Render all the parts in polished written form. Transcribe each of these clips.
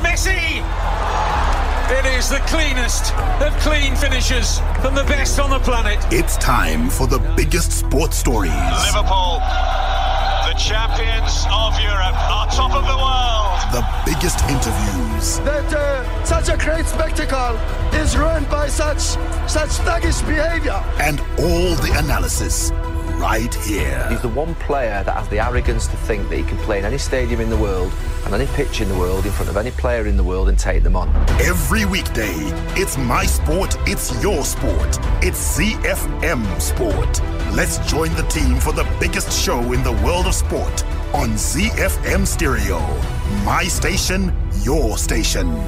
Messi! It is the cleanest of clean finishes from the best on the planet. It's time for the biggest sports stories. Liverpool, the champions of Europe, are top of the world. The biggest interviews. That such a great spectacle is ruined by such thuggish behavior. And all the analysis right here. He's the one player that has the arrogance to think that he can play in any stadium in the world and any pitch in the world in front of any player in the world and take them on. Every weekday, it's my sport, it's your sport. It's ZiFM Sport. Let's join the team for the biggest show in the world of sport on ZiFM Stereo. My station, your station.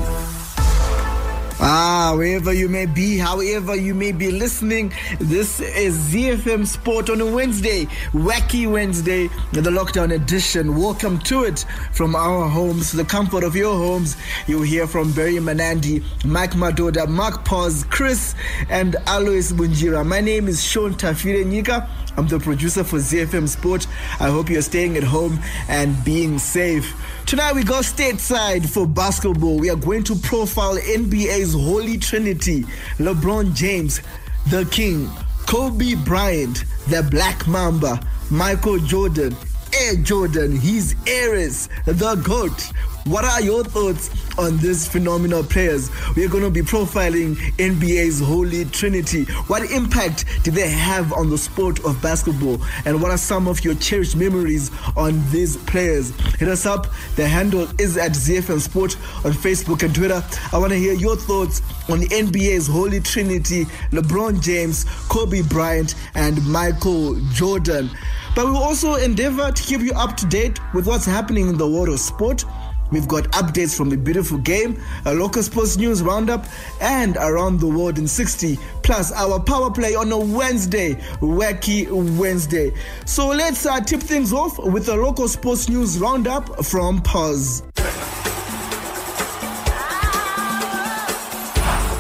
Wherever you may be, however you may be listening, this is ZiFM Sport on a Wednesday, Wacky Wednesday, the lockdown edition. Welcome to it from our homes, the comfort of your homes. You'll hear from Barry Manandi, Mike Madoda, Mark Paz, Chris, and Alois Bunjira. My name is Sean Tafire Nika. I'm the producer for ZiFM Sport. I hope you're staying at home and being safe. Tonight we go stateside for basketball. We are going to profile NBA's holy trinity: LeBron James, the King; Kobe Bryant, the Black Mamba; Michael Jordan, Air Jordan, his heiress, the GOAT. What are your thoughts on these phenomenal players? We are going to be profiling NBA's holy trinity. What impact did they have on the sport of basketball? And what are some of your cherished memories on these players? Hit us up. The handle is at ZiFM Sport on Facebook and Twitter. I want to hear your thoughts on the NBA's holy trinity: LeBron James, Kobe Bryant, and Michael Jordan. But we will also endeavor to keep you up to date with what's happening in the world of sport. We've got updates from the beautiful game, a local sports news roundup, and around the world in 60, plus our power play on a Wednesday, Wacky Wednesday. So let's tip things off with a local sports news roundup from Paz.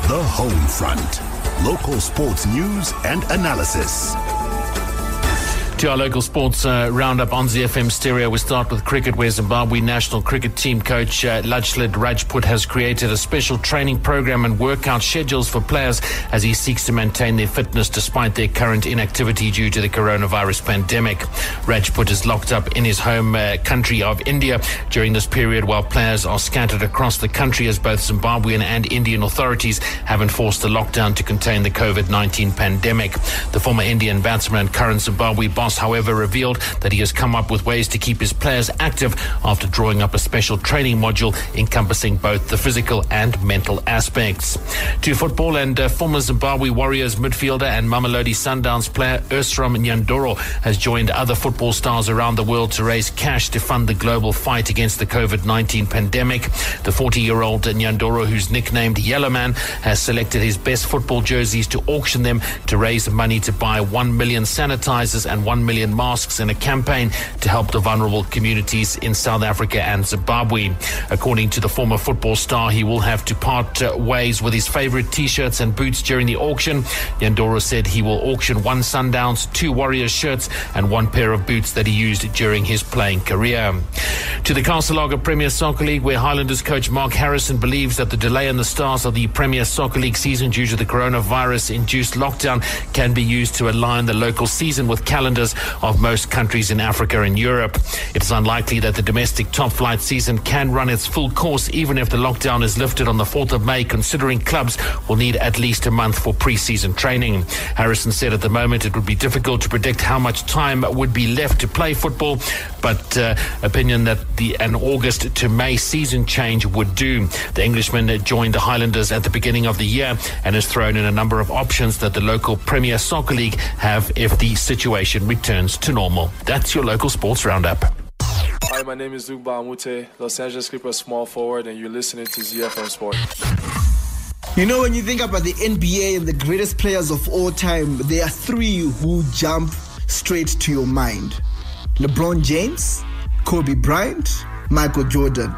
The Home Front. Local sports news and analysis. To our local sports roundup on ZiFM Stereo, we start with cricket, where Zimbabwe national cricket team coach Lajlid Rajput has created a special training program and workout schedules for players as he seeks to maintain their fitness despite their current inactivity due to the coronavirus pandemic. Rajput is locked up in his home country of India during this period, while players are scattered across the country as both Zimbabwean and Indian authorities have enforced a lockdown to contain the COVID-19 pandemic. The former Indian batsman and current Zimbabwe boss, however, revealed that he has come up with ways to keep his players active after drawing up a special training module encompassing both the physical and mental aspects. To football, and former Zimbabwe Warriors midfielder and Mamelodi Sundowns player Erstrom Nyandoro has joined other football stars around the world to raise cash to fund the global fight against the COVID-19 pandemic. The 40-year-old Nyandoro, who's nicknamed Yellowman, has selected his best football jerseys to auction them to raise money to buy 1 million sanitizers and 1 million masks in a campaign to help the vulnerable communities in South Africa and Zimbabwe. According to the former football star, he will have to part ways with his favorite t-shirts and boots during the auction. Nyandoro said he will auction 1 Sundowns, 2 Warriors shirts and 1 pair of boots that he used during his playing career. To the Casalaga Premier Soccer League, where Highlanders coach Mark Harrison believes that the delay in the start of the Premier Soccer League season due to the coronavirus-induced lockdown can be used to align the local season with calendars of most countries in Africa and Europe. It is unlikely that the domestic top-flight season can run its full course even if the lockdown is lifted on the 4th of May, considering clubs will need at least a month for pre-season training. Harrison said at the moment it would be difficult to predict how much time would be left to play football, but opinion that an August to May season change would do. The Englishman joined the Highlanders at the beginning of the year and has thrown in a number of options that the local Premier Soccer League have if the situation returns to normal. That's your local sports roundup. Hi, my name is Luke Baamute, Los Angeles Clippers small forward, and you're listening to ZiFM Sport. You know, when you think about the NBA and the greatest players of all time, there are 3 who jump straight to your mind: LeBron James, Kobe Bryant, Michael Jordan.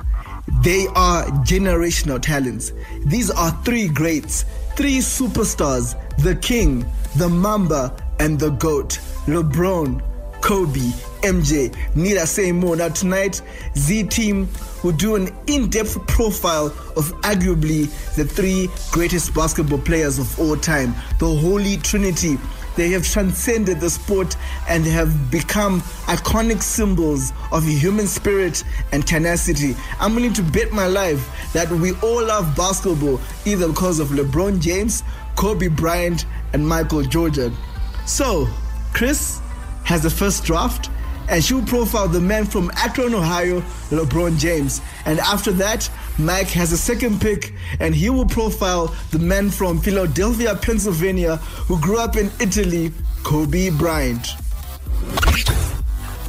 They are generational talents. These are 3 greats, 3 superstars: the King, the Mamba, and the GOAT. LeBron, Kobe, MJ. Need I say more? Now tonight, Z-Team will do an in-depth profile of arguably the 3 greatest basketball players of all time, the Holy Trinity. They have transcended the sport and have become iconic symbols of human spirit and tenacity. I'm willing to bet my life that we all love basketball either because of LeBron James, Kobe Bryant, and Michael Jordan. So, Chris has the first draft, and she'll profile the man from Akron, Ohio, LeBron James. And after that, Mike has a second pick, and he will profile the man from Philadelphia, Pennsylvania, who grew up in Italy, Kobe Bryant.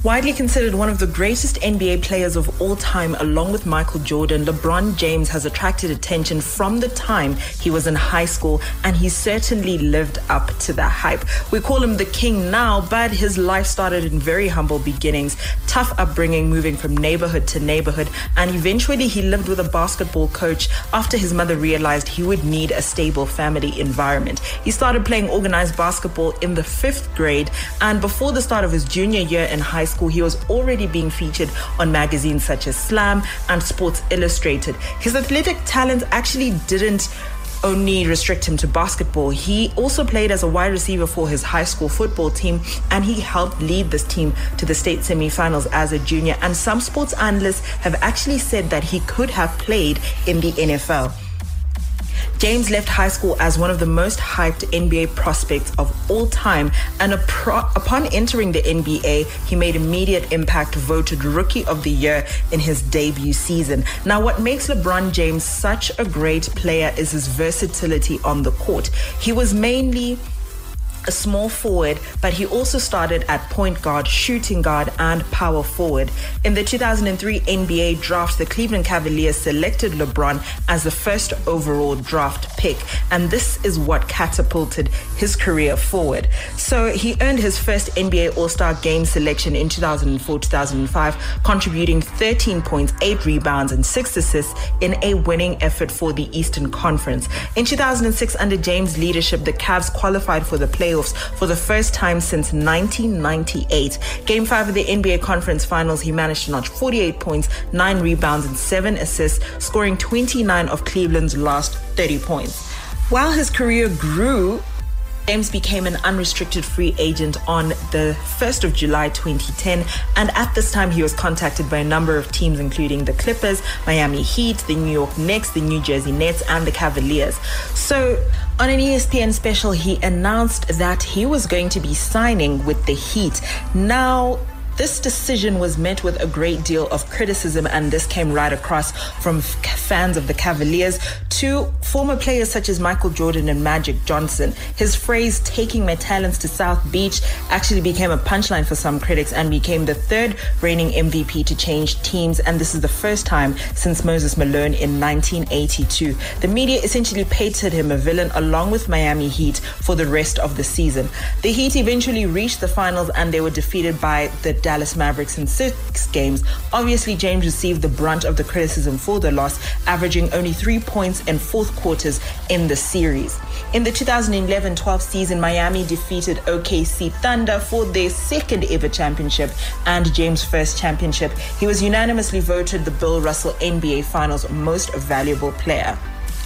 Widely considered one of the greatest NBA players of all time, along with Michael Jordan, LeBron James has attracted attention from the time he was in high school, and he certainly lived up to the hype. We call him the king now, but his life started in very humble beginnings, tough upbringing, moving from neighborhood to neighborhood, and eventually he lived with a basketball coach after his mother realized he would need a stable family environment. He started playing organized basketball in the 5th grade, and before the start of his junior year in high school, he was already being featured on magazines such as Slam and Sports Illustrated. His athletic talent actually didn't only restrict him to basketball. He also played as a wide receiver for his high school football team, and he helped lead this team to the state semifinals as a junior. And some sports analysts have actually said that he could have played in the NFL. James left high school as one of the most hyped NBA prospects of all time, and upon entering the NBA, he made immediate impact, voted Rookie of the Year in his debut season. Now, what makes LeBron James such a great player is his versatility on the court. He was mainly a small forward, but he also started at point guard, shooting guard, and power forward. In the 2003 NBA draft, the Cleveland Cavaliers selected LeBron as the first overall draft pick, and this is what catapulted his career forward. So he earned his first NBA All-Star Game selection in 2004-2005, contributing 13 points, 8 rebounds, and 6 assists in a winning effort for the Eastern Conference. In 2006, under James' leadership, the Cavs qualified for the playoffs for the first time since 1998. Game 5 of the NBA Conference Finals, he managed to notch 48 points, 9 rebounds, and 7 assists, scoring 29 of Cleveland's last 30 points. While his career grew, James became an unrestricted free agent on the 1st of July 2010, and at this time he was contacted by a number of teams, including the Clippers, Miami Heat, the New York Knicks, the New Jersey Nets, and the Cavaliers. So on an ESPN special, he announced that he was going to be signing with the Heat. Now, this decision was met with a great deal of criticism, and this came right across from fans of the Cavaliers to former players such as Michael Jordan and Magic Johnson. His phrase, "taking my talents to South Beach," actually became a punchline for some critics and became the 3rd reigning MVP to change teams, and this is the first time since Moses Malone in 1982. The media essentially painted him a villain along with Miami Heat for the rest of the season. The Heat eventually reached the finals, and they were defeated by the Dallas Mavericks in 6 games. Obviously, James received the brunt of the criticism for the loss, averaging only 3 points in 4th quarters in the series. In the 2011-12 season, Miami defeated OKC Thunder for their 2nd ever championship and James' first championship. He was unanimously voted the Bill Russell NBA Finals Most Valuable Player.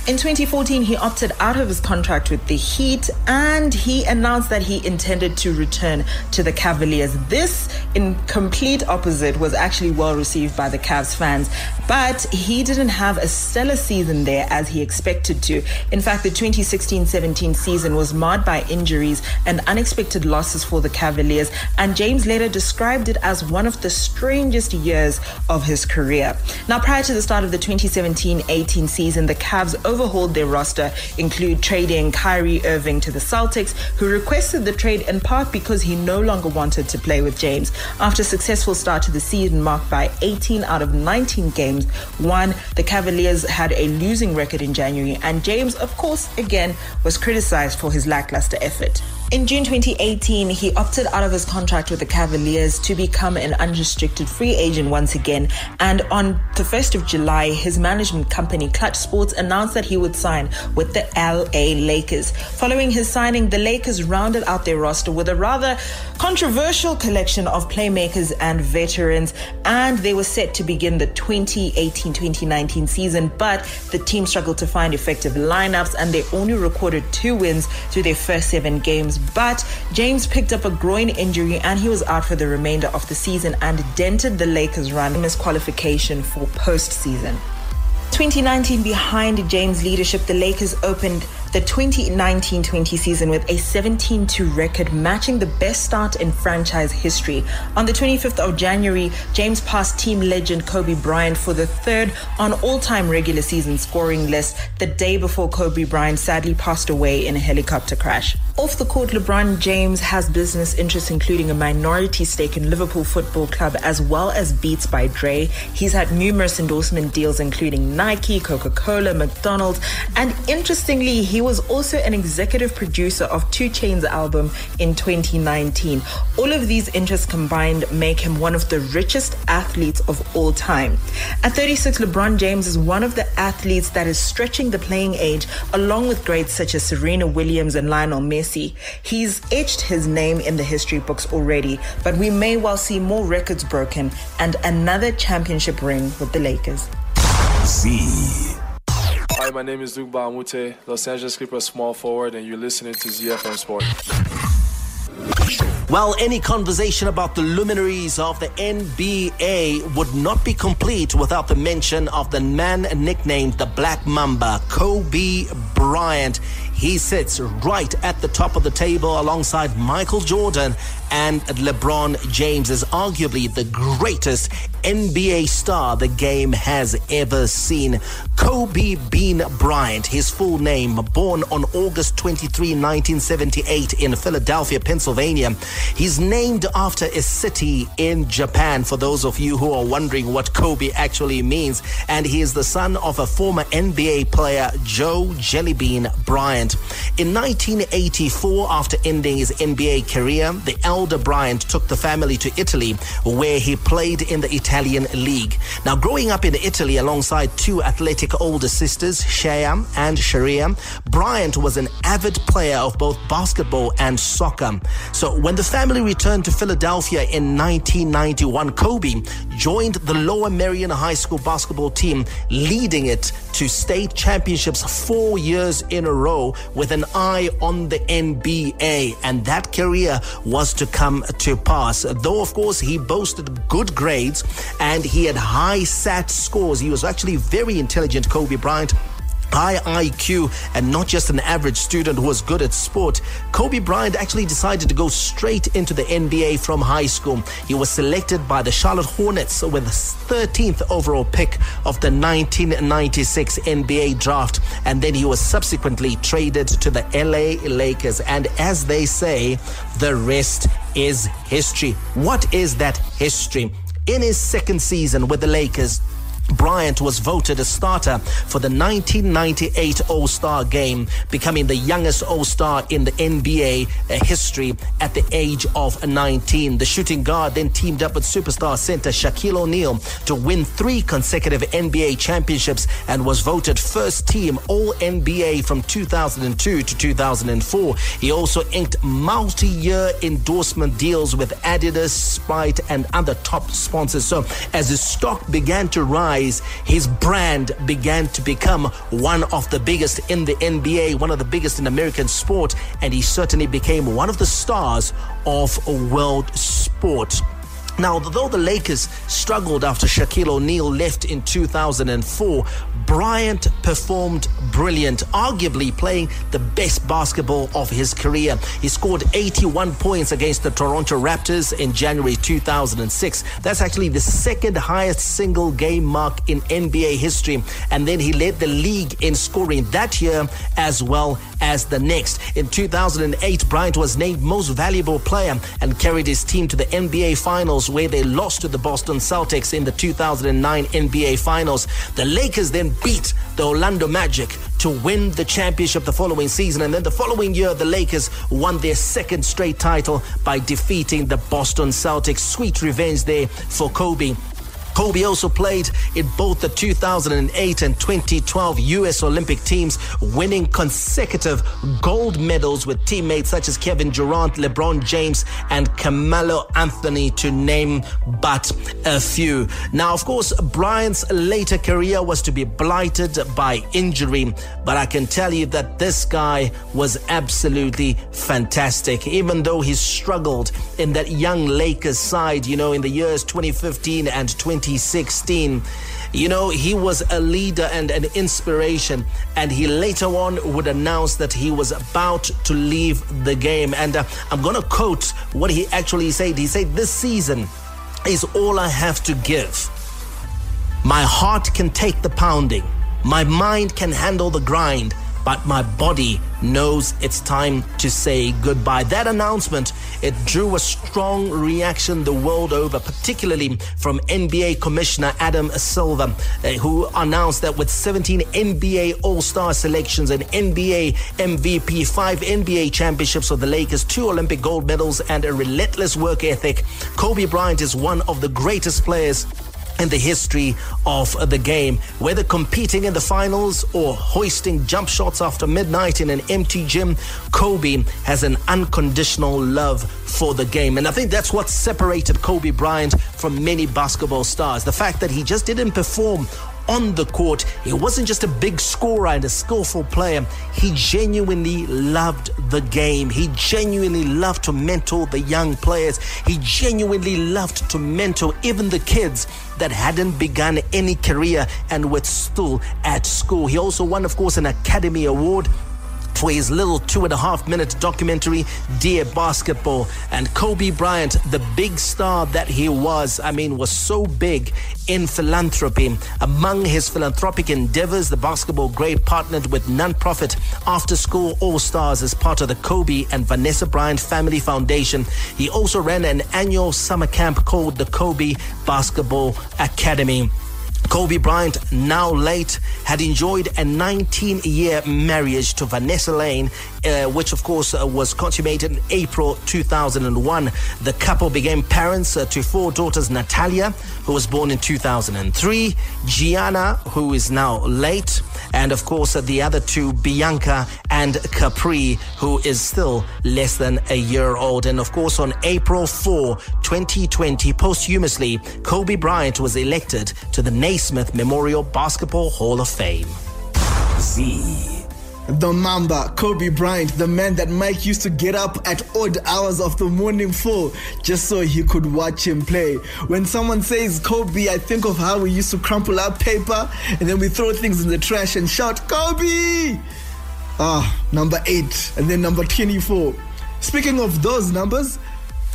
In 2014, he opted out of his contract with the Heat, and he announced that he intended to return to the Cavaliers. This, in complete opposite, was actually well received by the Cavs fans, but he didn't have a stellar season there as he expected to. In fact, the 2016-17 season was marred by injuries and unexpected losses for the Cavaliers, and James later described it as one of the strangest years of his career. Now, prior to the start of the 2017-18 season, the Cavs overhauled their roster, include trading Kyrie Irving to the Celtics, who requested the trade in part because he no longer wanted to play with James. After a successful start to the season marked by 18 out of 19 games won, the Cavaliers had a losing record in January, and James, of course, again, was criticized for his lackluster effort. In June 2018, he opted out of his contract with the Cavaliers to become an unrestricted free agent once again. And on the 1st of July, his management company, Clutch Sports, announced that he would sign with the LA Lakers. Following his signing, the Lakers rounded out their roster with a rather controversial collection of playmakers and veterans, and they were set to begin the 2018-2019 season, but the team struggled to find effective lineups, and they only recorded 2 wins through their first 7 games. But James picked up a groin injury and he was out for the remainder of the season and dented the Lakers' run in his qualification for postseason. 2019, behind James' leadership, the Lakers opened the 2019-20 season with a 17-2 record, matching the best start in franchise history. On the 25th of January, James passed team legend Kobe Bryant for the 3rd on all-time regular season scoring list, the day before Kobe Bryant sadly passed away in a helicopter crash. Off the court, LeBron James has business interests including a minority stake in Liverpool Football Club as well as Beats by Dre. He's had numerous endorsement deals including Nike, Coca-Cola, McDonald's, and interestingly, he was also an executive producer of 2 Chainz's album in 2019. All of these interests combined make him one of the richest athletes of all time. At 36, LeBron James is one of the athletes that is stretching the playing age, along with greats such as Serena Williams and Lionel Messi. He's etched his name in the history books already, but we may well see more records broken and another championship ring with the Lakers. Hi, my name is Luke Bahamute, Los Angeles Clippers small forward, and you're listening to ZiFM Sport. Well, any conversation about the luminaries of the NBA would not be complete without the mention of the man nicknamed the Black Mamba, Kobe Bryant. He sits right at the top of the table alongside Michael Jordan and LeBron James as arguably the greatest NBA star the game has ever seen. Kobe Bean Bryant, his full name, born on August 23, 1978 in Philadelphia, Pennsylvania. He's named after a city in Japan, for those of you who are wondering what Kobe actually means. And he is the son of a former NBA player, Joe Jellybean Bryant. In 1984, after ending his NBA career, the elder Bryant took the family to Italy, where he played in the Italian league. Now, growing up in Italy alongside 2 athletic older sisters, Shaya and Sharia, Bryant was an avid player of both basketball and soccer. So when the family returned to Philadelphia in 1991, Kobe joined the Lower Merion High School basketball team, leading it to state championships 4 years in a row with an eye on the NBA, and that career was to come to pass. Though, of course, he boasted good grades and he had high SAT scores. He was actually very intelligent, Kobe Bryant. High IQ and not just an average student who was good at sport. Kobe Bryant actually decided to go straight into the NBA from high school. He was selected by the Charlotte Hornets with the 13th overall pick of the 1996 NBA draft, and then he was subsequently traded to the LA Lakers. And as they say, the rest is history. What is that history? In his second season with the Lakers, Bryant was voted a starter for the 1998 All-Star game, becoming the youngest All-Star in the NBA history at the age of 19. The shooting guard then teamed up with superstar center Shaquille O'Neal to win 3 consecutive NBA championships and was voted first team All-NBA from 2002 to 2004. He also inked multi-year endorsement deals with Adidas, Sprite, and other top sponsors. So as his stock began to rise, his brand began to become one of the biggest in the NBA, one of the biggest in American sport, and he certainly became one of the stars of world sport. Now, though the Lakers struggled after Shaquille O'Neal left in 2004, Bryant performed brilliant, arguably playing the best basketball of his career. He scored 81 points against the Toronto Raptors in January 2006. That's actually the second highest single game mark in NBA history. And then he led the league in scoring that year as well as the next. In 2008, Bryant was named most valuable player and carried his team to the NBA Finals, where they lost to the Boston Celtics in the 2009 NBA Finals. The Lakers then beat the Orlando Magic to win the championship the following season. And then the following year, the Lakers won their second straight title by defeating the Boston Celtics. Sweet revenge there for Kobe. Kobe also played in both the 2008 and 2012 U.S. Olympic teams, winning consecutive gold medals with teammates such as Kevin Durant, LeBron James, and Carmelo Anthony, to name but a few. Now, of course, Bryant's later career was to be blighted by injury, but I can tell you that this guy was absolutely fantastic. Even though he struggled in that young Lakers side, in the years 2015 and 2016, he was a leader and an inspiration, and he later on would announce that he was about to leave the game. And I'm going to quote what he actually said. He said, "This season is all I have to give. My heart can take the pounding. My mind can handle the grind, but my body knows it's time to say goodbye." That announcement, it drew a strong reaction the world over, particularly from NBA Commissioner Adam Silver, who announced that with 17 NBA All-Star selections, an NBA MVP, 5 NBA championships for the Lakers, 2 Olympic gold medals, and a relentless work ethic, Kobe Bryant is one of the greatest players in the history of the game. Whether competing in the finals or hoisting jump shots after midnight in an empty gym, Kobe has an unconditional love for the game. And I think that's what separated Kobe Bryant from many basketball stars. The fact that he just didn't perform on the court. He wasn't just a big scorer and a skillful player. He genuinely loved the game. He genuinely loved to mentor the young players. He genuinely loved to mentor even the kids that hadn't begun any career and were still at school. He also won, of course, an Academy Award for his little 2.5-minute documentary, Dear Basketball. And Kobe Bryant, the big star that he was so big in philanthropy. Among his philanthropic endeavors, the basketball great partnered with non-profit after-school all-stars as part of the Kobe and Vanessa Bryant Family Foundation. He also ran an annual summer camp called the Kobe Basketball Academy. Kobe Bryant, now late, had enjoyed a 19-year marriage to Vanessa Lane, which of course was consummated in April 2001. The couple became parents to 4 daughters: Natalia, who was born in 2003, Gianna, who is now late, and of course the other 2, Bianca and Capri, who is still less than a year old. And of course on April 4, 2020, posthumously, Kobe Bryant was elected to the Naismith Memorial Basketball Hall of Fame. The Mamba, Kobe Bryant, the man that Mike used to get up at odd hours of the morning for just so he could watch him play. When someone says Kobe, I think of how we used to crumple up paper and then we throw things in the trash and shout, Kobe! Number 8 and then number 24. Speaking of those numbers,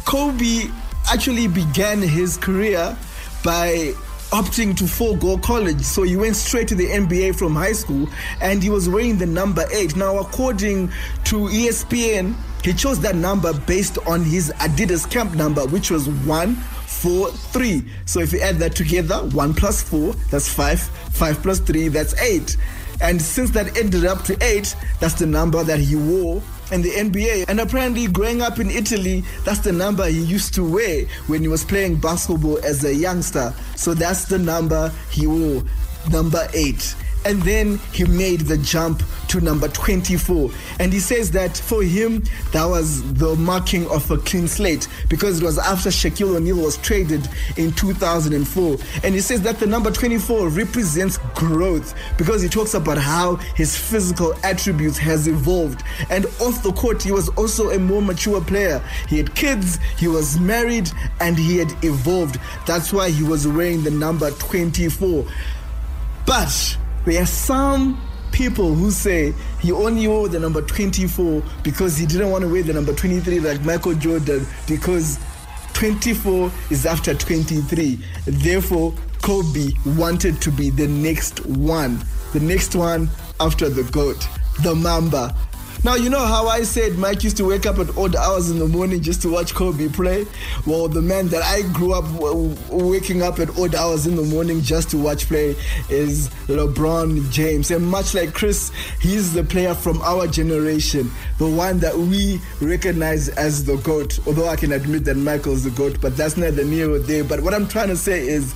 Kobe actually began his career by opting to forego college. So he went straight to the NBA from high school and he was wearing the number 8. Now, according to ESPN, he chose that number based on his Adidas camp number, which was 143. So if you add that together, 1 plus 4, that's 5. 5 plus 3, that's 8. And since that ended up to 8, that's the number that he wore in the NBA. And apparently growing up in Italy, that's the number he used to wear when he was playing basketball as a youngster. So that's the number he wore, number 8. And then he made the jump to number 24. And he says that for him, that was the marking of a clean slate because it was after Shaquille O'Neal was traded in 2004. And he says that the number 24 represents growth because he talks about how his physical attributes has evolved. And off the court, he was also a more mature player. He had kids, he was married, and he had evolved. That's why he was wearing the number 24. But there are some people who say he only wore the number 24 because he didn't want to wear the number 23 like Michael Jordan because 24 is after 23. Therefore, Kobe wanted to be the next one after the GOAT, the Mamba. Now, you know how I said Mike used to wake up at odd hours in the morning just to watch Kobe play? Well, the man that I grew up waking up at odd hours in the morning just to watch play is LeBron James. And much like Chris, he's the player from our generation, the one that we recognize as the GOAT. Although I can admit that Michael's the GOAT, but that's neither near or there. But what I'm trying to say is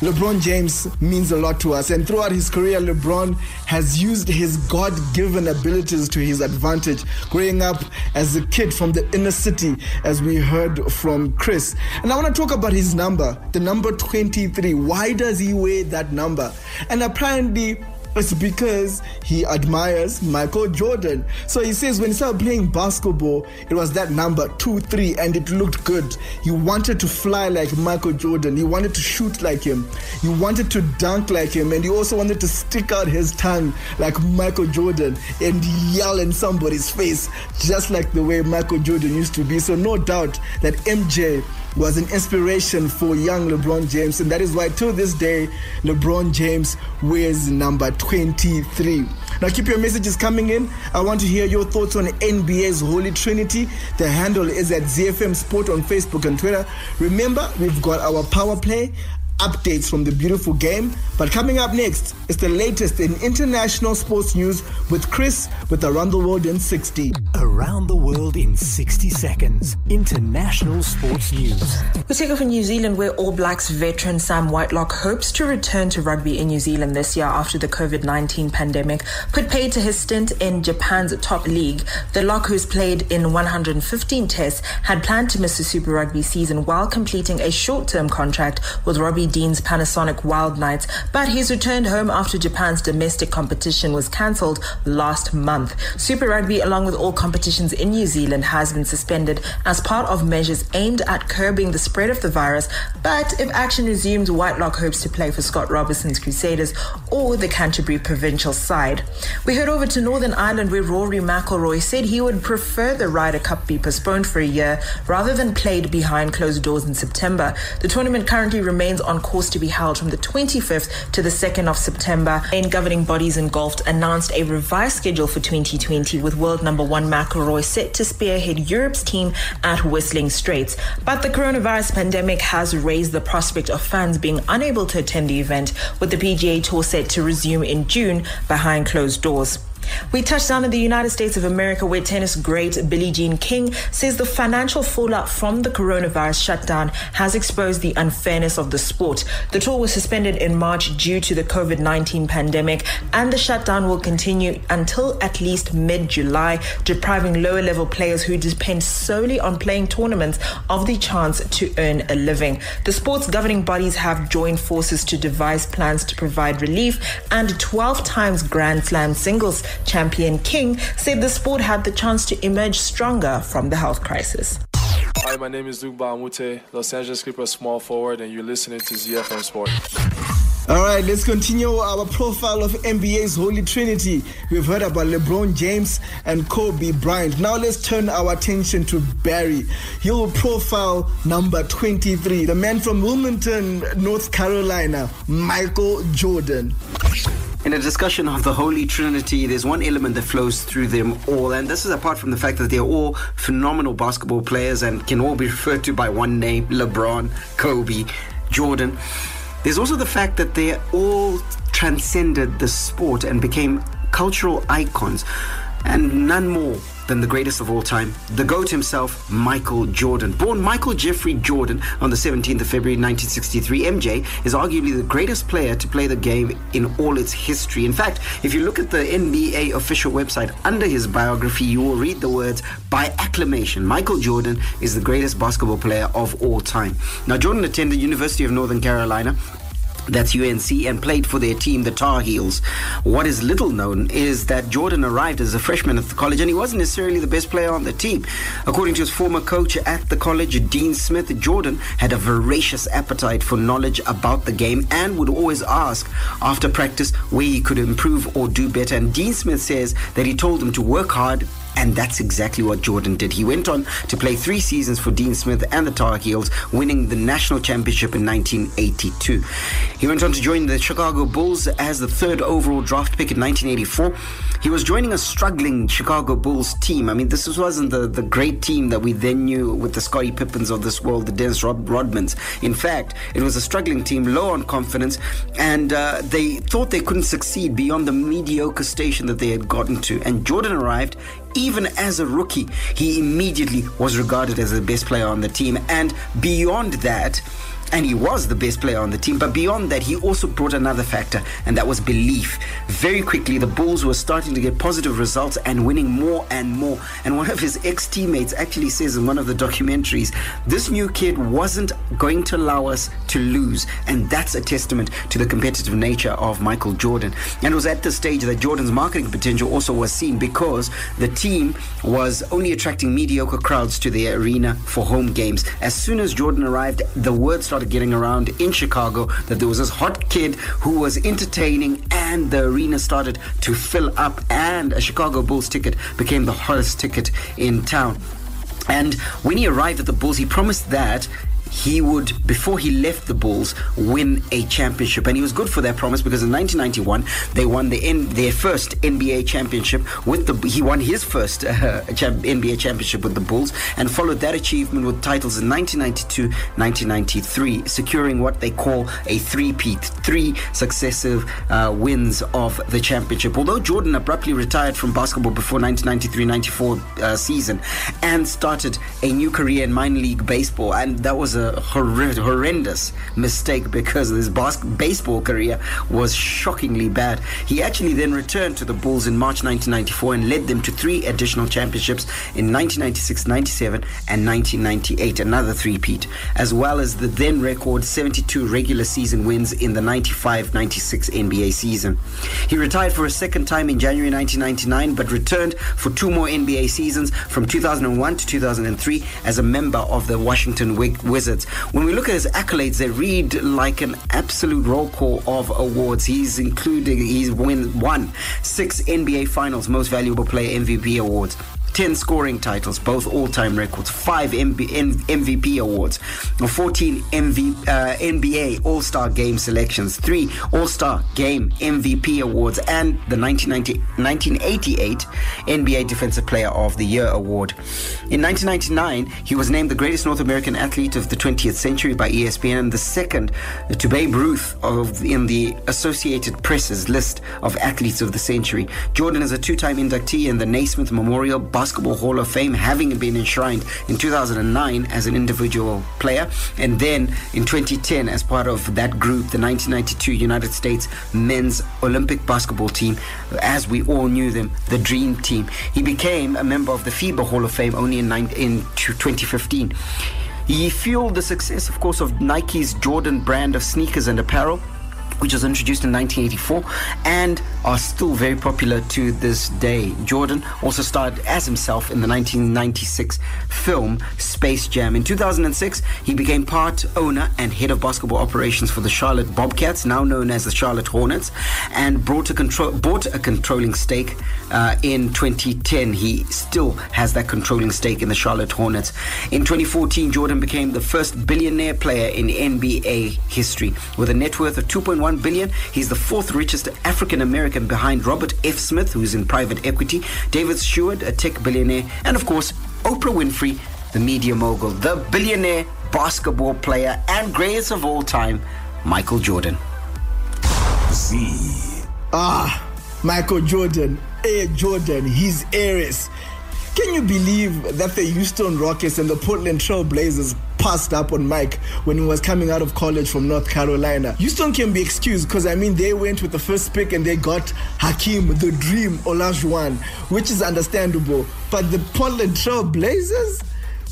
LeBron James means a lot to us, and throughout his career, LeBron has used his God-given abilities to his advantage, growing up as a kid from the inner city, as we heard from Chris. And I want to talk about his number, the number 23. Why does he wear that number? And apparently, it's because he admires Michael Jordan. So he says when he started playing basketball, it was that number 23, and it looked good. He wanted to fly like Michael Jordan. He wanted to shoot like him. He wanted to dunk like him, and he also wanted to stick out his tongue like Michael Jordan and yell in somebody's face, just like the way Michael Jordan used to be. So no doubt that MJ was an inspiration for young LeBron James, and that is why till this day LeBron James wears number 23. Now keep your messages coming in. I want to hear your thoughts on NBA's Holy Trinity. The handle is at ZiFM Sport on Facebook and Twitter. Remember, we've got our power play updates from the beautiful game. But coming up next is the latest in international sports news with Chris with Around the World in 60. Around the World in 60 seconds. International sports news. We take off in New Zealand, where All Blacks veteran Sam Whitelock hopes to return to rugby in New Zealand this year after the COVID-19 pandemic put paid to his stint in Japan's top league. The Lock, who's played in 115 tests, had planned to miss the Super Rugby season while completing a short-term contract with Robbie Dean's Panasonic Wild Knights, but he's returned home after Japan's domestic competition was cancelled last month. Super Rugby, along with all competitions in New Zealand, has been suspended as part of measures aimed at curbing the spread of the virus, but if action resumes, Whitelock hopes to play for Scott Robertson's Crusaders or the Canterbury provincial side. We head over to Northern Ireland, where Rory McIlroy said he would prefer the Ryder Cup be postponed for a year rather than played behind closed doors in September. The tournament currently remains on course to be held from the 25th to the 2nd of September. Main governing bodies in golf announced a revised schedule for 2020, with world number one McIlroy set to spearhead Europe's team at Whistling Straits. But the coronavirus pandemic has raised the prospect of fans being unable to attend the event, with the PGA Tour set to resume in June behind closed doors. We touched down in the United States of America, where tennis great Billie Jean King says the financial fallout from the coronavirus shutdown has exposed the unfairness of the sport. The tour was suspended in March due to the COVID-19 pandemic, and the shutdown will continue until at least mid-July, depriving lower-level players who depend solely on playing tournaments of the chance to earn a living. The sport's governing bodies have joined forces to devise plans to provide relief, and 12 times Grand Slam singles champion King said the sport had the chance to emerge stronger from the health crisis. Hi, my name is Mute, Los Angeles Clippers small forward, and you're listening to ZiFM Sport. All right, let's continue our profile of NBA's Holy Trinity. We've heard about LeBron James and Kobe Bryant. Now let's turn our attention to Barry. He'll profile number 23, the man from Wilmington, North Carolina, Michael Jordan. In a discussion of the Holy Trinity, there's one element that flows through them all, and this is apart from the fact that they're all phenomenal basketball players and can all be referred to by one name, LeBron, Kobe, Jordan. There's also the fact that they all transcended the sport and became cultural icons, and none more than the greatest of all time, the GOAT himself, Michael Jordan. Born Michael Jeffrey Jordan on the 17th of February 1963, MJ is arguably the greatest player to play the game in all its history. In fact, if you look at the NBA official website, under his biography, you will read the words, by acclamation, Michael Jordan is the greatest basketball player of all time. Now, Jordan attended University of Northern Carolina, that's UNC, and played for their team, the Tar Heels. What is little known is that Jordan arrived as a freshman at the college, and he wasn't necessarily the best player on the team. According to his former coach at the college, Dean Smith, Jordan had a voracious appetite for knowledge about the game and would always ask after practice where he could improve or do better. And Dean Smith says that he told him to work hard And that's exactly what Jordan did. He went on to play 3 seasons for Dean Smith and the Tar Heels, winning the national championship in 1982. He went on to join the Chicago Bulls as the 3rd overall draft pick in 1984. He was joining a struggling Chicago Bulls team. I mean, this wasn't the great team that we then knew with the Scottie Pippens of this world, the Dennis Rodmans. In fact, it was a struggling team, low on confidence, and they thought they couldn't succeed beyond the mediocre station that they had gotten to. And Jordan arrived. Even as a rookie, he immediately was regarded as the best player on the team. And beyond that, and he was the best player on the team, but beyond that, he also brought another factor, and that was belief. Very quickly, the Bulls were starting to get positive results and winning more and more. And one of his ex-teammates actually says in one of the documentaries, this new kid wasn't going to allow us to lose. And that's a testament to the competitive nature of Michael Jordan. And it was at this stage that Jordan's marketing potential also was seen, because the team was only attracting mediocre crowds to the arena for home games. As soon as Jordan arrived, the word started getting around in Chicago that there was this hot kid who was entertaining, and the arena started to fill up, and a Chicago Bulls ticket became the hottest ticket in town. And when he arrived at the Bulls, he promised that he would, before he left the Bulls, win a championship. And he was good for that promise, because in 1991 they won their first NBA championship he won his first NBA championship with the Bulls, and followed that achievement with titles in 1992, 1993, securing what they call a three-peat, 3 successive wins of the championship. Although Jordan abruptly retired from basketball before 1993-94 season and started a new career in minor league baseball, and that was a horrendous mistake, because his baseball career was shockingly bad. He actually then returned to the Bulls in March 1994 and led them to 3 additional championships in 1996, 97 and 1998, another three-peat, as well as the then record 72 regular season wins in the 95-96 NBA season. He retired for a second time in January 1999, but returned for 2 more NBA seasons from 2001 to 2003 as a member of the Washington Wizards. When we look at his accolades, they read like an absolute roll call of awards. He's won 6 NBA Finals Most Valuable Player MVP awards, 10 scoring titles, both all-time records, 5 MVP awards, 14 NBA All-Star Game selections, 3 All-Star Game MVP awards, and the 1988 NBA Defensive Player of the Year award. In 1999, he was named the greatest North American athlete of the 20th century by ESPN, and the second to Babe Ruth in the Associated Press's list of athletes of the century. Jordan is a 2-time inductee in the Naismith Memorial Basketball Hall of Fame, having been enshrined in 2009 as an individual player, and then in 2010 as part of that group, the 1992 United States men's Olympic basketball team, as we all knew them, the Dream Team. He became a member of the FIBA Hall of Fame only in 2015. He fueled the success, of course, of Nike's Jordan brand of sneakers and apparel, which was introduced in 1984 and are still very popular to this day. Jordan also starred as himself in the 1996 film Space Jam. In 2006, he became part owner and head of basketball operations for the Charlotte Bobcats, now known as the Charlotte Hornets, and bought a controlling stake in 2010. He still has that controlling stake in the Charlotte Hornets. In 2014, Jordan became the first billionaire player in NBA history. With a net worth of $2.1 billion, he's the 4th richest African American behind Robert F. Smith, who's in private equity, David Stewart, a tech billionaire, and of course Oprah Winfrey, the media mogul, the billionaire basketball player and greatest of all time, Michael Jordan. Michael Jordan, Air Jordan, his heiress. Can you believe that the Houston Rockets and the Portland Trail Blazers passed up on Mike when he was coming out of college from North Carolina? Houston can be excused because, they went with the first pick and they got Hakeem, the Dream Olajuwon, which is understandable. But the Portland Trail Blazers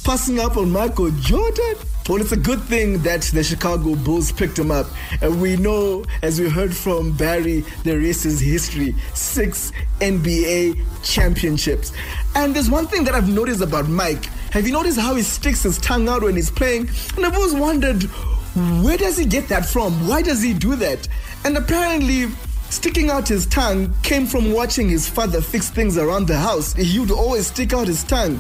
passing up on Michael Jordan? Well, it's a good thing that the Chicago Bulls picked him up. And we know, as we heard from Barry, the rest is history. 6 NBA championships. And there's one thing that I've noticed about Mike. Have you noticed how he sticks his tongue out when he's playing? And I've always wondered, where does he get that from? Why does he do that? And apparently, sticking out his tongue came from watching his father fix things around the house. He would always stick out his tongue.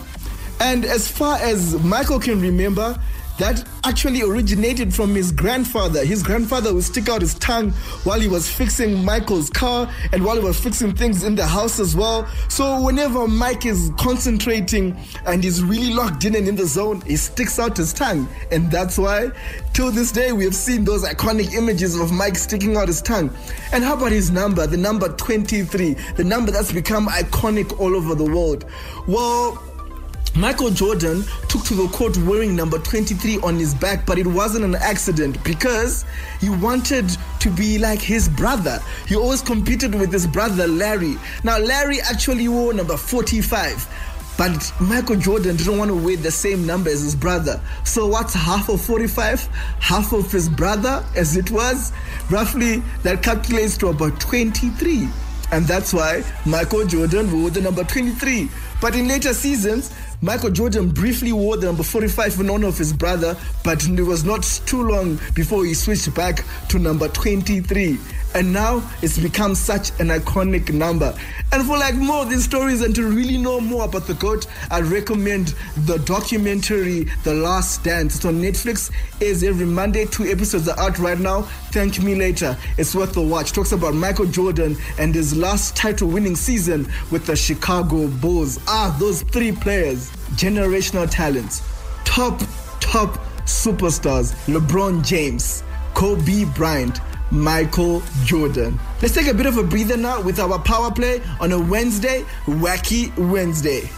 And as far as Michael can remember, that actually originated from his grandfather. His grandfather would stick out his tongue while he was fixing Michael's car and while he was fixing things in the house as well. So whenever Mike is concentrating and he's really locked in and in the zone, he sticks out his tongue. And that's why, till this day, we have seen those iconic images of Mike sticking out his tongue. And how about his number, the number 23, the number that's become iconic all over the world? Well, Michael Jordan took to the court wearing number 23 on his back, but it wasn't an accident because he wanted to be like his brother. He always competed with his brother Larry. Now, Larry actually wore number 45, but Michael Jordan didn't want to wear the same number as his brother. So what's half of 45? Half of his brother, as it was? Roughly, that calculates to about 23. And that's why Michael Jordan wore the number 23. But in later seasons, Michael Jordan briefly wore the number 45 in honor of his brother, but it was not too long before he switched back to number 23. And now it's become such an iconic number. And for like more of these stories and to really know more about the GOAT, I recommend the documentary The Last Dance. It's on Netflix. It's every Monday. 2 episodes are out right now. Thank me later. It's worth the watch. Talks about Michael Jordan and his last title-winning season with the Chicago Bulls. Those 3 players, generational talents, top superstars: LeBron James, Kobe Bryant, Michael Jordan. Let's take a bit of a breather now with our power play on a Wednesday, Wacky Wednesday.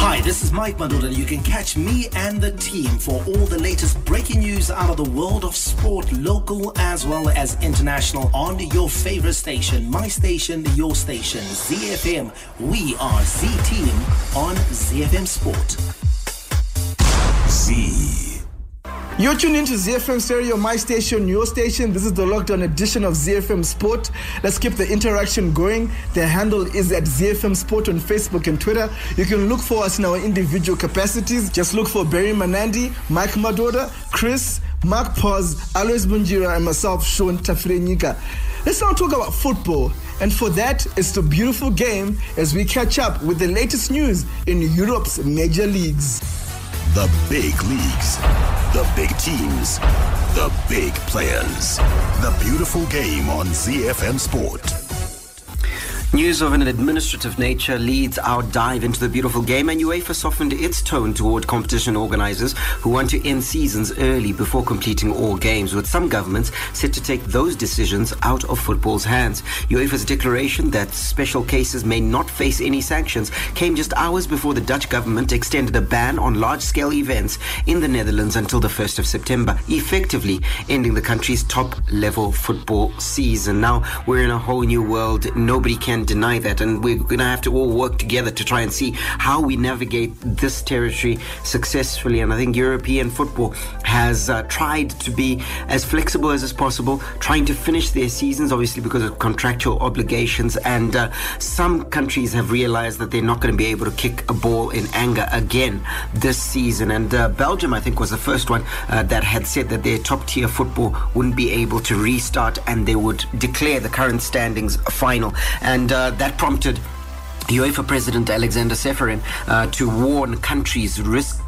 Hi, this is Mike Madoda. You can catch me and the team for all the latest breaking news out of the world of sport, local as well as international, on your favorite station, my station, your station, ZiFM. We are Z-Team on ZiFM Sport. Z. You're tuned into ZiFM Stereo, my station, your station. This is the lockdown edition of ZiFM Sport. Let's keep the interaction going. The handle is at ZiFM Sport on Facebook and Twitter. You can look for us in our individual capacities. Just look for Barry Manandi, Mike Madoda, Chris, Mark Paz, Alois Bunjira, and myself, Sean Tafrenyika. Let's now talk about football. And for that, it's the beautiful game as we catch up with the latest news in Europe's major leagues. The big leagues, the big teams, the big players. The beautiful game on ZiFM Sport. News of an administrative nature leads our dive into the beautiful game, and UEFA softened its tone toward competition organisers who want to end seasons early before completing all games, with some governments set to take those decisions out of football's hands. UEFA's declaration that special cases may not face any sanctions came just hours before the Dutch government extended a ban on large-scale events in the Netherlands until the 1st of September, effectively ending the country's top-level football season. Now, we're in a whole new world. Nobody can deny that, and we're going to have to all work together to try and see how we navigate this territory successfully. And I think European football has tried to be as flexible as is possible, trying to finish their seasons, obviously because of contractual obligations, and some countries have realized that they're not going to be able to kick a ball in anger again this season. And Belgium, I think, was the first one that had said that their top tier football wouldn't be able to restart and they would declare the current standings final. And that prompted UEFA President Alexander Seferin to warn countries risked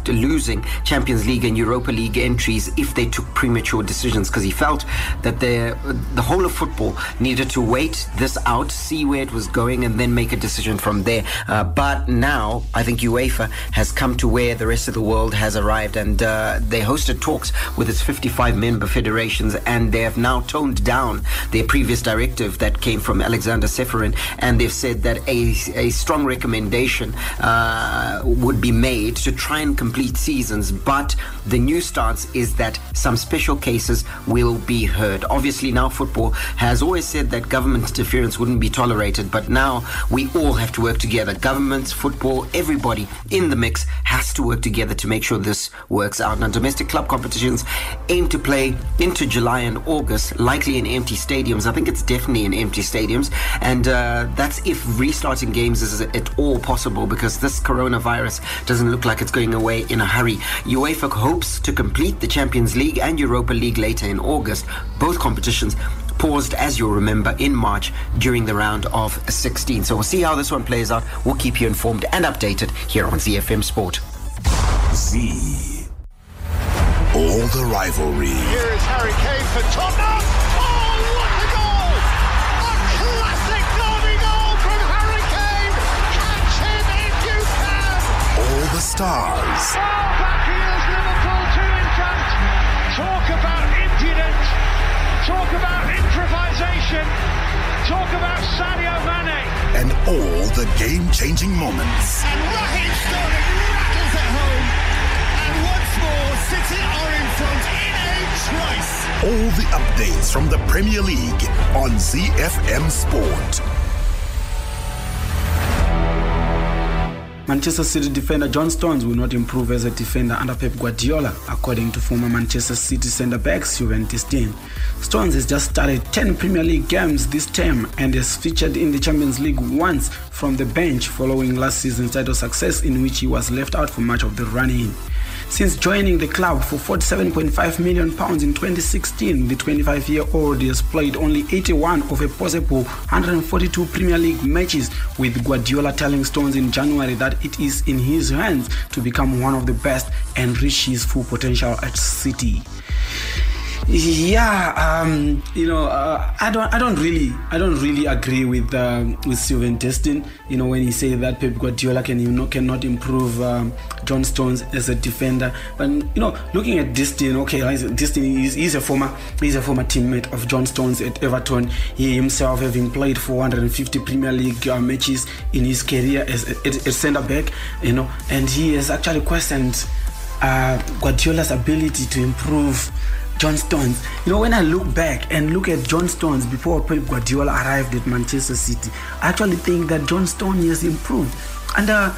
losing Champions League and Europa League entries if they took premature decisions, because he felt that the whole of football needed to wait this out, see where it was going, and then make a decision from there. But now I think UEFA has come to where the rest of the world has arrived, and they hosted talks with its 55 member federations, and they have now toned down their previous directive that came from Alexander Seferin, and they've said that a strong recommendation would be made to try and complete seasons, but the new stance is that some special cases will be heard. Obviously now football has always said that government interference wouldn't be tolerated, but now we all have to work together. Governments, football, everybody in the mix has to work together to make sure this works out. Now, domestic club competitions aim to play into July and August, likely in empty stadiums. I think it's definitely in empty stadiums, and that's if restarting games is at all possible, because this coronavirus doesn't look like it's going away in a hurry. UEFA hopes to complete the Champions League and Europa League later in August. Both competitions paused, as you'll remember, in March during the round of 16. So we'll see how this one plays out. We'll keep you informed and updated here on ZiFM Sport. Z. All the rivalry. Here is Harry Kane for Tottenham. Oh, what a goal! A classic derby goal from Harry Kane. Catch him if you can. All the stars. Oh, back here's Liverpool 2 in front. Talk about impudence. Talk about improvisation. Talk about Sadio Mane. And all the game-changing moments. And Raheem Sterling rattles it home. And once more, City are in front in a trice. All the updates from the Premier League on ZiFM Sport. Manchester City defender John Stones will not improve as a defender under Pep Guardiola, according to former Manchester City centre-back Juventus. Stones has just started 10 Premier League games this term and has featured in the Champions League once from the bench following last season's title success, in which he was left out for much of the run-in. Since joining the club for £47.5 million in 2016, the 25-year-old has played only 81 of a possible 142 Premier League matches, with Guardiola telling Stones in January that it is in his hands to become one of the best and reach his full potential at City. I don't really agree with Juventus, when he says that Pep Guardiola cannot improve John Stones as a defender. But looking at Distin, he's a former teammate of John Stones at Everton. He himself having played 450 Premier League matches in his career as centre back, and he has actually questioned Guardiola's ability to improve John Stones. When I look back and look at John Stones before Pep Guardiola arrived at Manchester City, I actually think that John Stones has improved under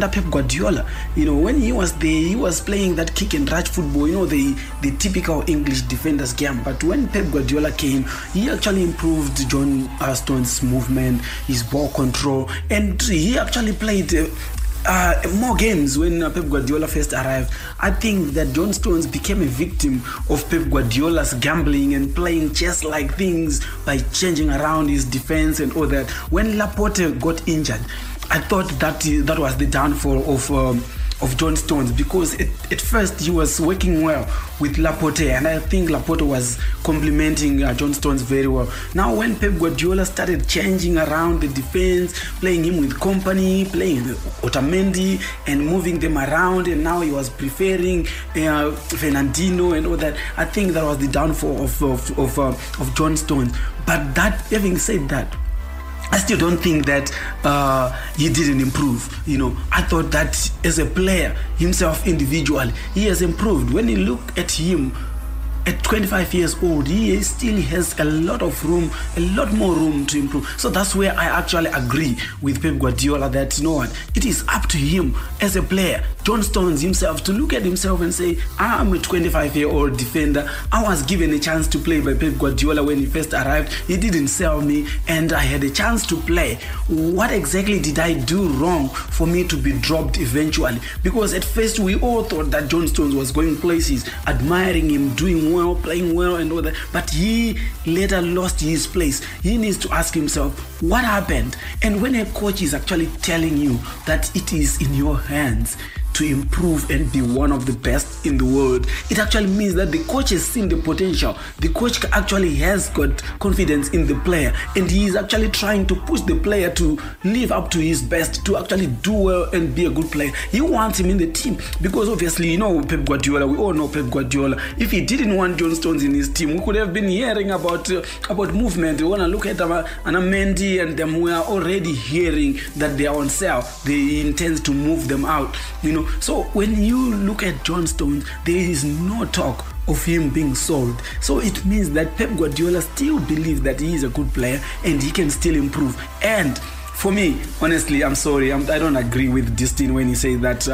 Pep Guardiola. When he was there, he was playing that kick and rush football, the typical English defender's game. But when Pep Guardiola came, he actually improved John Stones' movement, his ball control, and he actually played more games when Pep Guardiola first arrived. I think that John Stones became a victim of Pep Guardiola's gambling and playing chess-like things by changing around his defense and all that. When Laporte got injured, I thought that was the downfall of John Stones, because at first he was working well with Laporte, and I think Laporte was complementing John Stones very well. Now when Pep Guardiola started changing around the defense, playing him with Company, playing Otamendi and moving them around, and now he was preferring Fernandinho and all that, I think that was the downfall of John Stones. But that, having said that, I still don't think that he didn't improve. I thought that as a player, himself individually, he has improved. When you look at him at 25 years old, he still has a lot more room to improve. So that's where I actually agree with Pep Guardiola that, it is up to him as a player, John Stones himself, to look at himself and say, I'm a 25-year-old defender. I was given a chance to play by Pep Guardiola when he first arrived. He didn't sell me and I had a chance to play. What exactly did I do wrong for me to be dropped eventually? Because at first we all thought that John Stones was going places, admiring him, doing well, playing well and all that, but he later lost his place. He needs to ask himself, what happened? And when a coach is actually telling you that it is in your hands to improve and be one of the best in the world, it actually means that the coach has seen the potential. The coach actually has got confidence in the player, and he is actually trying to push the player to live up to his best, to actually do well and be a good player. He wants him in the team because obviously, Pep Guardiola, we all know Pep Guardiola. If he didn't want John Stones in his team, we could have been hearing about movement. We want to look at Mendy and them. We are already hearing that they are on sale. They intend to move them out. So when you look at John Stones, there is no talk of him being sold. So it means that Pep Guardiola still believes that he is a good player and he can still improve. And for me, honestly, I'm sorry, I don't agree with Distin when he says that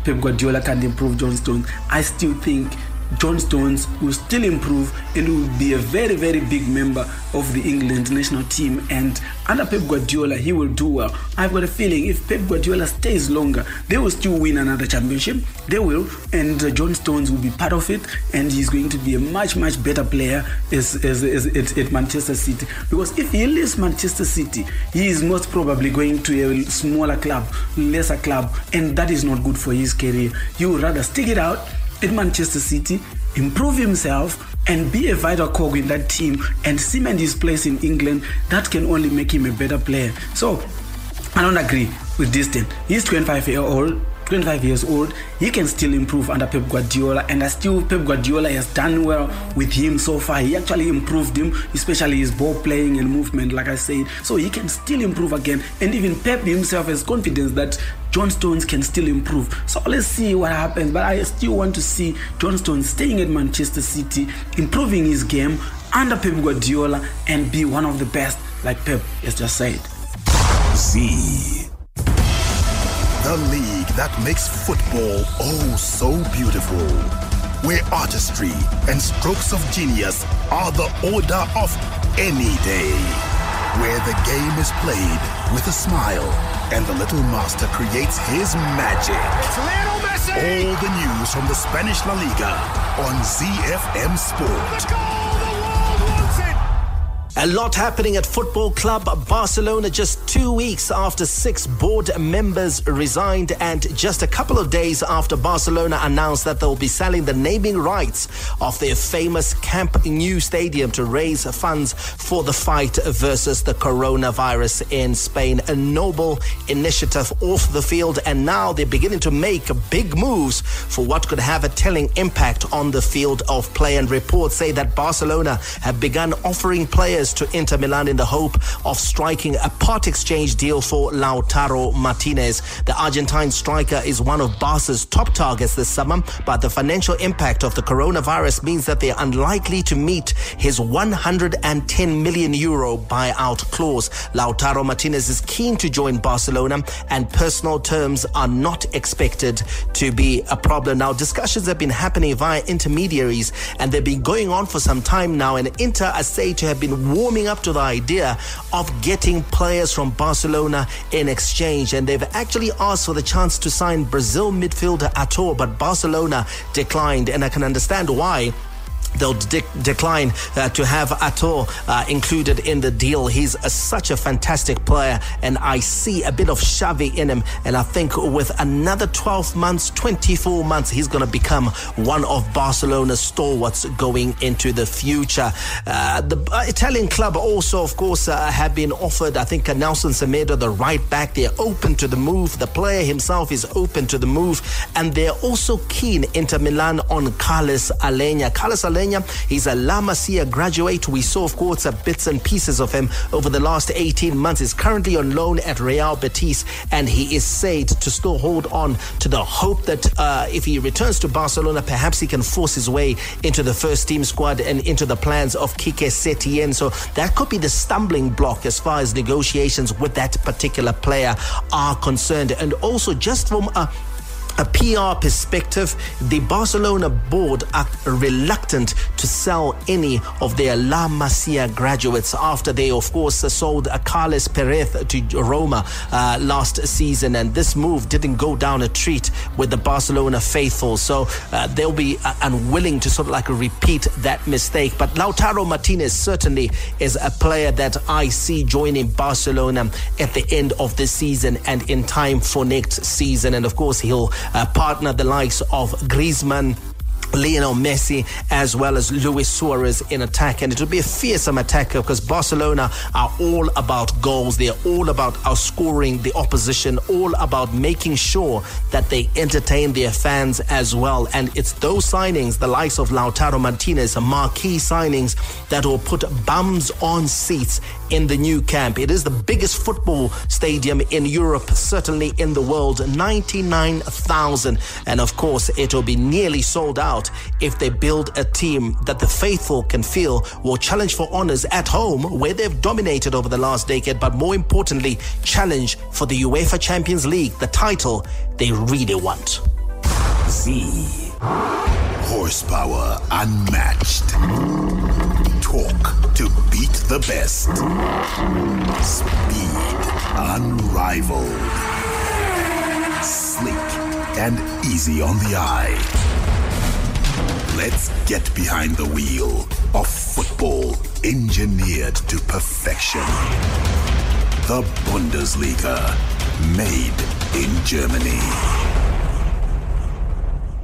Pep Guardiola can't improve John Stones. I still think John Stones will still improve and will be a very, very big member of the England national team. And under Pep Guardiola, he will do well. I've got a feeling if Pep Guardiola stays longer, they will still win another championship. They will, and John Stones will be part of it, and he's going to be a much, much better player at Manchester City. Because if he leaves Manchester City, he is most probably going to a smaller club, lesser club, and that is not good for his career. He would rather stick it out at Manchester City, improve himself, and be a vital cog in that team and cement his place in England. That can only make him a better player. So I don't agree with this thing. He's 25 years old. He can still improve under Pep Guardiola, and Pep Guardiola has done well with him so far. He actually improved him, especially his ball playing and movement, like I said. So he can still improve again, and even Pep himself has confidence that John Stones can still improve. So let's see what happens, but I still want to see John Stones staying at Manchester City, improving his game under Pep Guardiola, and be one of the best, like Pep has just said. Z, the league that makes football oh so beautiful, where artistry and strokes of genius are the order of any day, where the game is played with a smile and the little master creates his magic. It's Lionel Messi! All the news from the Spanish La Liga on ZiFM Sport. The goal the world wants it! A lot happening at Football Club Barcelona just 2 weeks after 6 board members resigned, and just a couple of days after Barcelona announced that they'll be selling the naming rights of their famous Camp Nou stadium to raise funds for the fight versus the coronavirus in Spain. A noble initiative off the field, and now they're beginning to make big moves for what could have a telling impact on the field of play. And reports say that Barcelona have begun offering players to Inter Milan in the hope of striking a part exchange deal for Lautaro Martinez. The Argentine striker is one of Barca's top targets this summer, but the financial impact of the coronavirus means that they're unlikely to meet his 110 million euro buyout clause. Lautaro Martinez is keen to join Barcelona, and personal terms are not expected to be a problem. Now, discussions have been happening via intermediaries, and they've been going on for some time now, and Inter are said to have been warming up to the idea of getting players from Barcelona in exchange, and they've actually asked for the chance to sign Brazil midfielder Ator, but Barcelona declined, and I can understand why. They'll decline to have Ator included in the deal. He's such a fantastic player, and I see a bit of Xavi in him, and I think with another 12 months, 24 months, he's going to become one of Barcelona's stalwarts going into the future. The Italian club also, of course, have been offered, I think, Nelson Semedo, the right back. They're open to the move. The player himself is open to the move, and they're also keen, Inter Milan, on Carlos Alenya. Carlos Alenya, he's a La Masia graduate. We saw, of course, bits and pieces of him over the last 18 months. He's currently on loan at Real Betis, and he is said to still hold on to the hope that if he returns to Barcelona, perhaps he can force his way into the first team squad and into the plans of Quique Setién. So that could be the stumbling block as far as negotiations with that particular player are concerned. And also, just from a PR perspective, the Barcelona board are reluctant to sell any of their La Masia graduates after they, of course, sold Carles Perez to Roma last season, and this move didn't go down a treat with the Barcelona faithful, so they'll be unwilling to sort of like repeat that mistake. But Lautaro Martinez certainly is a player that I see joining Barcelona at the end of this season and in time for next season, and of course he'll partner the likes of Griezmann, Lionel Messi, as well as Luis Suarez in attack, and it will be a fearsome attack because Barcelona are all about goals. They're all about outscoring the opposition, all about making sure that they entertain their fans as well. And it's those signings, the likes of Lautaro Martinez, marquee signings, that will put bums on seats in the new camp. It is the biggest football stadium in Europe, certainly in the world, 99,000, and of course it will be nearly sold out if they build a team that the faithful can feel will challenge for honors at home, where they've dominated over the last decade, but more importantly, challenge for the UEFA Champions League, the title they really want. Z, Horsepower unmatched. Torque to beat the best. Speed unrivaled. Sleek and easy on the eye. Let's get behind the wheel of football engineered to perfection. The Bundesliga, made in Germany.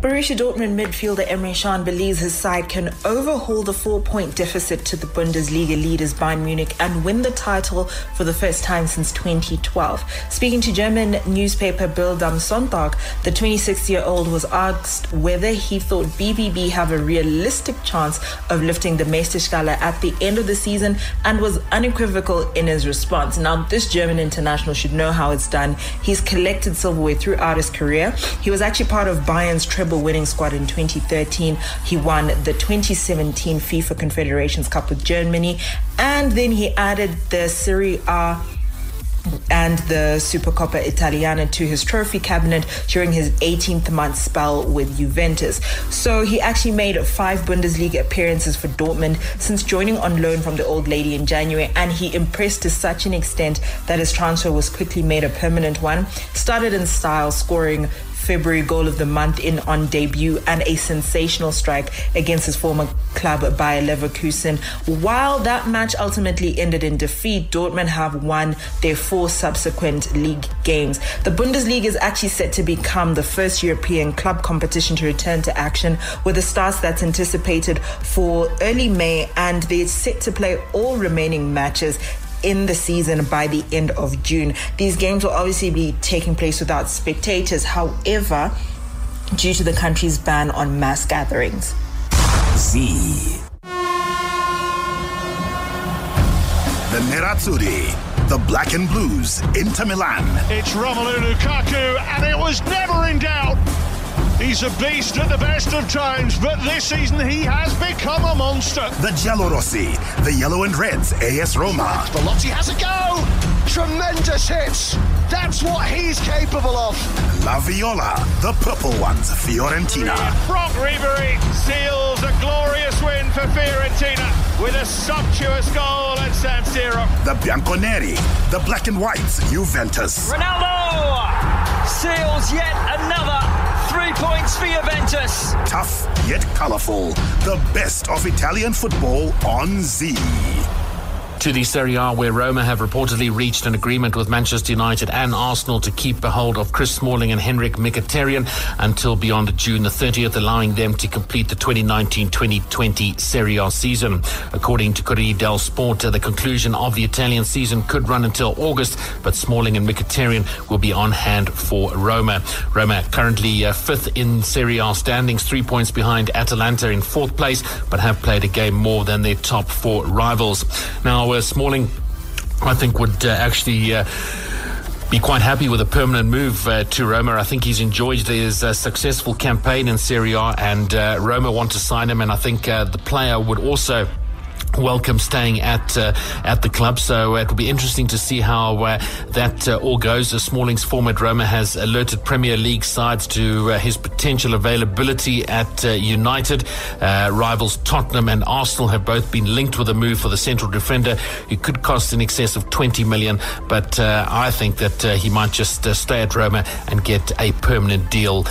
Borussia Dortmund midfielder Emre Can believes his side can overhaul the 4-point deficit to the Bundesliga leaders Bayern Munich and win the title for the first time since 2012. Speaking to German newspaper Bild am Sonntag, the 26-year-old was asked whether he thought BVB have a realistic chance of lifting the Meisterschale at the end of the season and was unequivocal in his response. Now, this German international should know how it's done. He's collected silverware throughout his career. He was actually part of Bayern's winning squad in 2013. He won the 2017 FIFA Confederations Cup with Germany, and then he added the Serie A and the Supercoppa Italiana to his trophy cabinet during his 18th month spell with Juventus. So he actually made 5 Bundesliga appearances for Dortmund since joining on loan from the Old Lady in January, and he impressed to such an extent that his transfer was quickly made a permanent one. Started in style, scoring February goal of the month in on debut and a sensational strike against his former club Bayer Leverkusen. While that match ultimately ended in defeat, Dortmund have won their 4 subsequent league games. The Bundesliga is actually set to become the first European club competition to return to action, with a start that's anticipated for early May, and they're set to play all remaining matches in the season by the end of June. These games will obviously be taking place without spectators, however, due to the country's ban on mass gatherings. The Nerazzurri, the Black and Blues, Inter Milan. It's Romelu Lukaku, and it was never in doubt. He's a beast at the best of times, but this season he has become a monster. The Giallorossi, the Yellow and Reds, AS Roma. Belotti has a go! Tremendous hits! That's what he's capable of. La Viola, the Purple Ones, Fiorentina. Franck Ribéry seals a glorious win for Fiorentina with a sumptuous goal at San Siro. The Bianconeri, the Black and Whites, Juventus. Ronaldo seals yet another 3 points for Juventus. Tough yet colourful. The best of Italian football on Z. To the Serie A, where Roma have reportedly reached an agreement with Manchester United and Arsenal to keep a hold of Chris Smalling and Henrik Mkhitaryan until beyond June the 30th, allowing them to complete the 2019-2020 Serie A season. According to Corriere dello Sport, the conclusion of the Italian season could run until August, but Smalling and Mkhitaryan will be on hand for Roma. Roma currently 5th in Serie A standings, 3 points behind Atalanta in 4th place, but have played a game more than their top 4 rivals. Now, Smalling, I think, would actually be quite happy with a permanent move to Roma. I think he's enjoyed his successful campaign in Serie A, and Roma want to sign him, and I think the player would also welcome staying at the club. So it will be interesting to see how that all goes. Smalling's form at Roma has alerted Premier League sides to his potential availability at United. Rivals Tottenham and Arsenal have both been linked with a move for the central defender, who could cost in excess of 20 million. But I think that he might just stay at Roma and get a permanent deal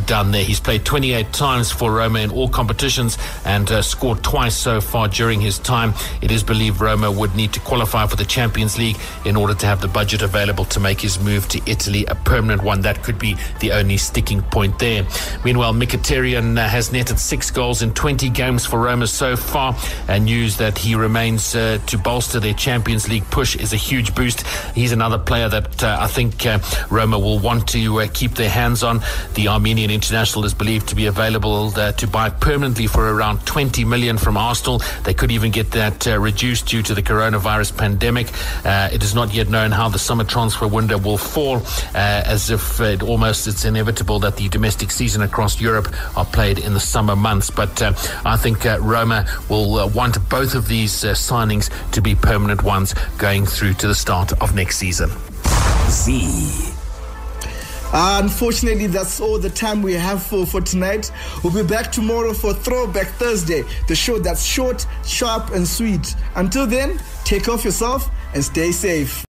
done there. He's played 28 times for Roma in all competitions and scored twice so far during his time. It is believed Roma would need to qualify for the Champions League in order to have the budget available to make his move to Italy a permanent one. That could be the only sticking point there. Meanwhile, Mkhitaryan has netted 6 goals in 20 games for Roma so far, and news that he remains to bolster their Champions League push is a huge boost. He's another player that I think Roma will want to keep their hands on. The Armenian international is believed to be available to buy permanently for around 20 million from Arsenal. They could even get that reduced due to the coronavirus pandemic. It is not yet known how the summer transfer window will fall, as if it's inevitable that the domestic season across Europe are played in the summer months. But I think Roma will want both of these signings to be permanent ones going through to the start of next season. Z. Unfortunately, that's all the time we have for tonight. We'll be back tomorrow for Throwback Thursday, the show that's short, sharp, and sweet. Until then, take off yourself and stay safe.